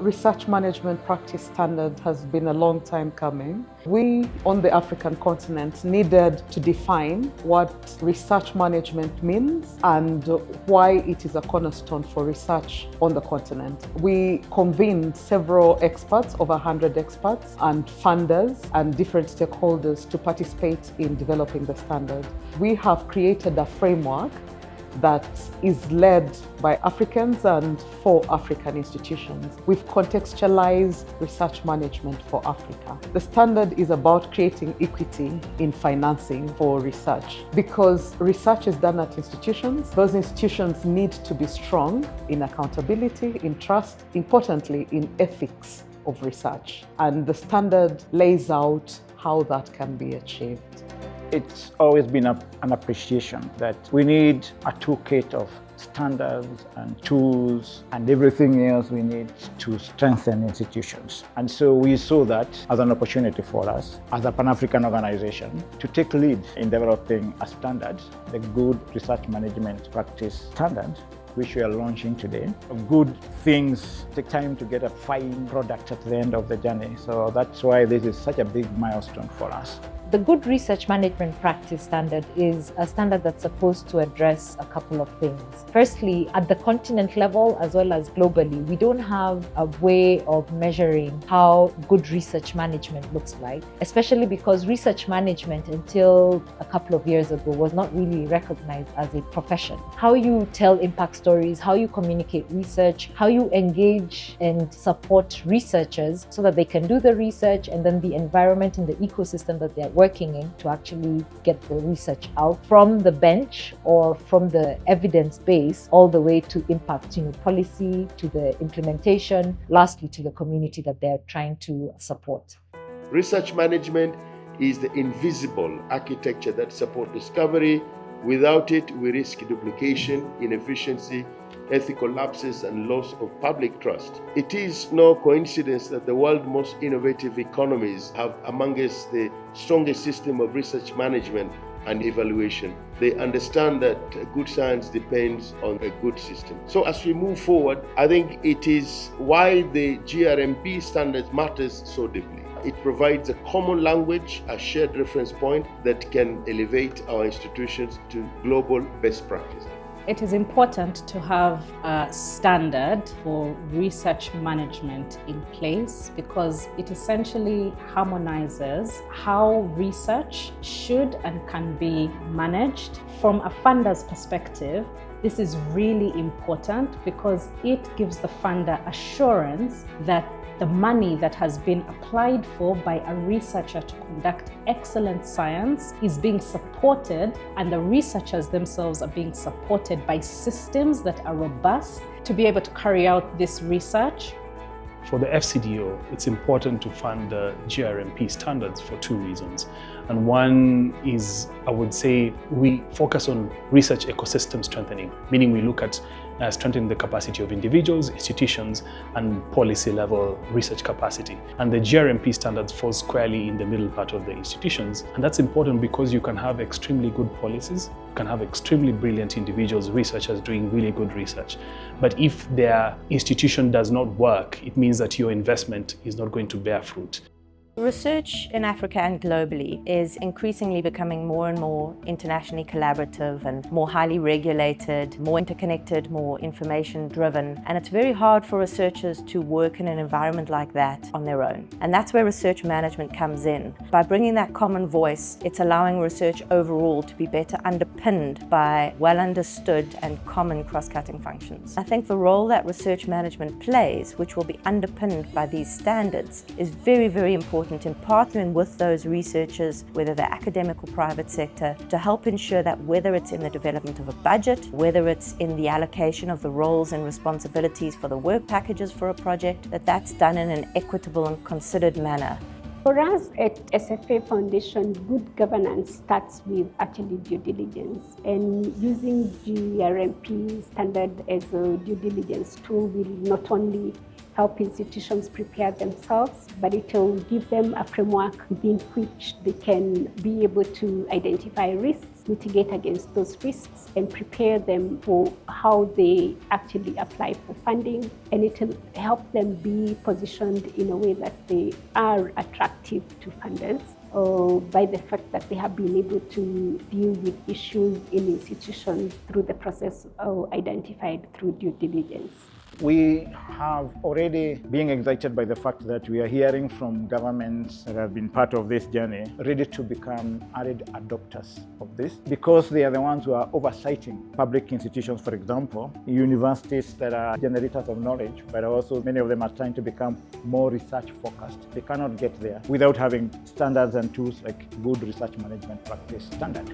research management practice standard has been a long time coming. We on the African continent needed to define what research management means and why it is a cornerstone for research on the continent. We convened several experts, over 100 experts, and funders and different stakeholders to participate in developing the standard. We have created a framework that is led by Africans and for African institutions. We've contextualized research management for Africa. The standard is about creating equity in financing for research. Because research is done at institutions, those institutions need to be strong in accountability, in trust, importantly in ethics of research. And the standard lays out how that can be achieved. It's always been an appreciation that we need a toolkit of standards and tools and everything else we need to strengthen institutions. And so we saw that as an opportunity for us as a Pan-African organization to take lead in developing a standard, the Good Research Management Practice Standard, which we are launching today. Good things take time to get a fine product at the end of the journey. So that's why this is such a big milestone for us. The Good Research Management Practice Standard is a standard that's supposed to address a couple of things. Firstly, at the continent level as well as globally, we don't have a way of measuring how good research management looks like, especially because research management until a couple of years ago was not really recognized as a profession. How you tell impact stories, how you communicate research, how you engage and support researchers so that they can do the research, and then the environment and the ecosystem that they're working in to actually get the research out from the bench or from the evidence base all the way to impact, policy, to the implementation, lastly to the community that they're trying to support. Research management is the invisible architecture that supports discovery. Without it, we risk duplication, inefficiency, ethical lapses, and loss of public trust. It is no coincidence that the world's most innovative economies have amongst the strongest system of research management and evaluation. They understand that good science depends on a good system. So as we move forward, I think it is why the GRMP standards matters so deeply. It provides a common language, a shared reference point that can elevate our institutions to global best practice. It is important to have a standard for research management in place because it essentially harmonizes how research should and can be managed. From a funder's perspective, this is really important because it gives the funder assurance that the money that has been applied for by a researcher to conduct excellent science is being supported, and the researchers themselves are being supported by systems that are robust to be able to carry out this research. For the FCDO, it's important to fund the GRMP standards for two reasons. And one is, I would say, we focus on research ecosystem strengthening, meaning we look at strengthening the capacity of individuals, institutions, and policy level research capacity. And the GRMP standards fall squarely in the middle part of the institutions. And that's important because you can have extremely good policies, you can have extremely brilliant individuals, researchers doing really good research. But if their institution does not work, it means that your investment is not going to bear fruit. Research in Africa and globally is increasingly becoming more and more internationally collaborative and more highly regulated, more interconnected, more information driven. And it's very hard for researchers to work in an environment like that on their own. And that's where research management comes in. By bringing that common voice, it's allowing research overall to be better underpinned by well understood and common cross-cutting functions. I think the role that research management plays, which will be underpinned by these standards, is very, very important in partnering with those researchers, whether they're academic or private sector, to help ensure that whether it's in the development of a budget, whether it's in the allocation of the roles and responsibilities for the work packages for a project, that that's done in an equitable and considered manner. For us at SFA Foundation, good governance starts with actually due diligence, and using GRMP standard as a due diligence tool will not only help institutions prepare themselves, but it will give them a framework within which they can be able to identify risks mitigate against those risks, and prepare them for how they actually apply for funding. And it will help them be positioned in a way that they are attractive to funders, by the fact that they have been able to deal with issues in institutions through the process identified through due diligence. We have already been excited by the fact that we are hearing from governments that have been part of this journey, ready to become arid adopters of this, because they are the ones who are oversighting public institutions, for example, universities that are generators of knowledge, but also many of them are trying to become more research focused. They cannot get there without having standards and tools like good research management practice standard.